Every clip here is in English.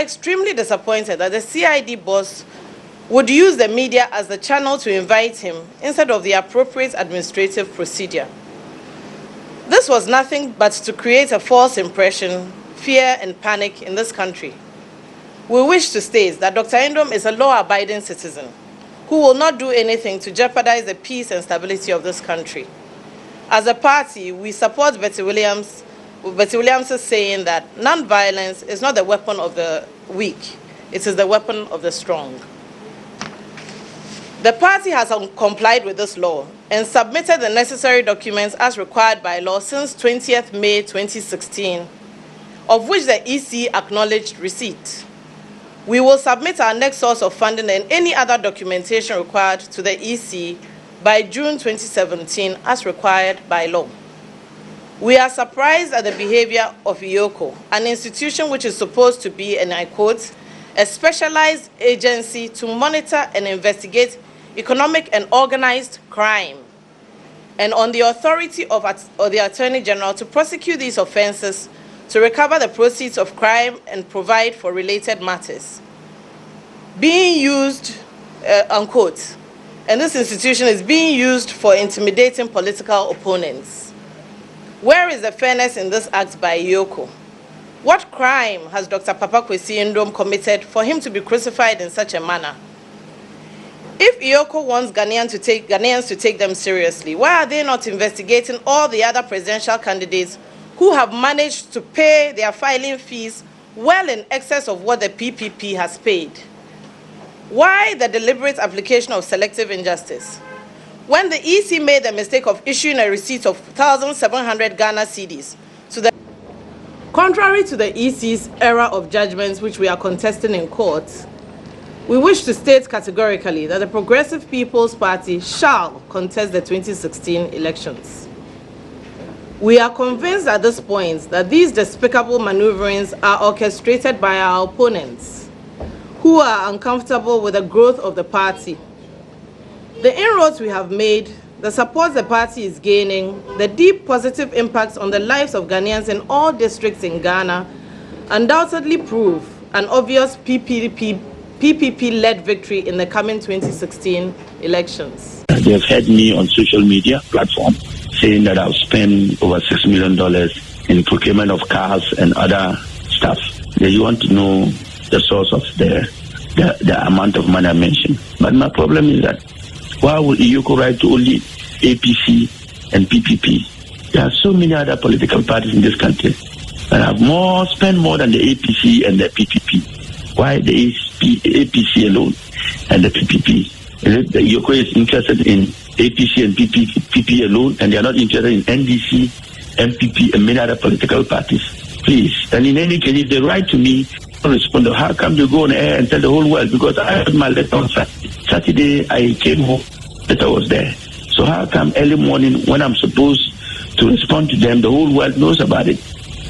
extremely disappointed that the CID boss would use the media as the channel to invite him instead of the appropriate administrative procedure. This was nothing but to create a false impression, fear, and panic in this country. We wish to state that Dr. Adom is a law-abiding citizen who will not do anything to jeopardize the peace and stability of this country. As a party, we support Betty Williams' saying that non-violence is not the weapon of the weak, it is the weapon of the strong. The party has complied with this law and submitted the necessary documents as required by law since 20th May 2016, of which the EC acknowledged receipt. We will submit our next source of funding and any other documentation required to the EC by June 2017 as required by law. We are surprised at the behavior of IOCO, an institution which is supposed to be, and I quote, a specialized agency to monitor and investigate economic and organized crime, and on the authority of the Attorney General to prosecute these offenses, to recover the proceeds of crime and provide for related matters. Being used, unquote, and this institution is being used for intimidating political opponents. Where is the fairness in this act by IOCO? What crime has Dr. Papa Kwesi Adom committed for him to be crucified in such a manner? If IOCO wants Ghanaians to take them seriously, why are they not investigating all the other presidential candidates who have managed to pay their filing fees well in excess of what the PPP has paid? Why the deliberate application of selective injustice? When the EC made the mistake of issuing a receipt of 1,700 Ghana cedis to the... Contrary to the EC's era of judgments which we are contesting in court, we wish to state categorically that the Progressive People's Party shall contest the 2016 elections. We are convinced at this point that these despicable maneuverings are orchestrated by our opponents, who are uncomfortable with the growth of the party. The inroads we have made, the support the party is gaining, the deep positive impacts on the lives of Ghanaians in all districts in Ghana undoubtedly prove an obvious PPP-led victory in the coming 2016 elections. They have heard me on social media platform saying that I'll spend over $6 million in procurement of cars and other stuff. They want to know the source of the amount of money I mentioned. But my problem is that why would IOCO write to only APC and PPP? There are so many other political parties in this country that have spend more than the APC and the PPP. Why the APC alone and the PPP? Is it the IOCO is interested in APC and PPP alone, and they are not interested in NDC, MPP, and many other political parties? Please. And in any case, if they write to me, I'll respond. How come they go on air and tell the whole world? Because I had my letter on Saturday. I came home, letter was there. So how come early morning when I'm supposed to respond to them, the whole world knows about it?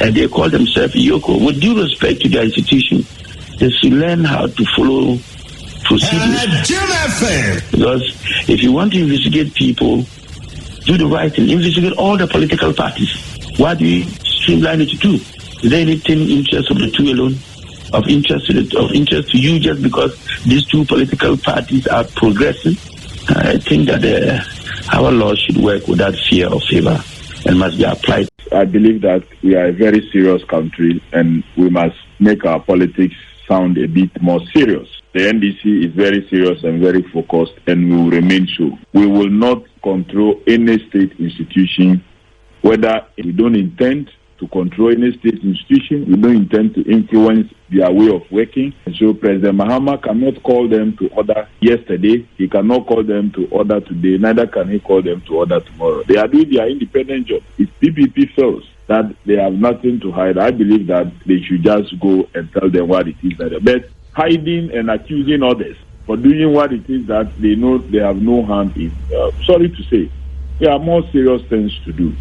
And they call themselves IOCO. With due respect to their institution, they should learn how to follow procedures. Because if you want to investigate people, do the right thing. Investigate all the political parties. Why do you streamline it to two? Is there anything interest of the two alone? Of interest to you just because these two political parties are progressing? I think that our law should work without fear or favor and must be applied. I believe that we are a very serious country and we must make our politics sound a bit more serious. The NDC is very serious and very focused and we will remain so. We will not control any state institution, whether we don't intend to control any state institution, we don't intend to influence their way of working. And so President Mahama cannot call them to order yesterday, he cannot call them to order today, neither can he call them to order tomorrow. They are doing their independent job. If PPP feels that they have nothing to hide, I believe that they should just go and tell them what it is that they're best. Hiding and accusing others for doing what it is that they know they have no hand in, sorry to say, there are more serious things to do.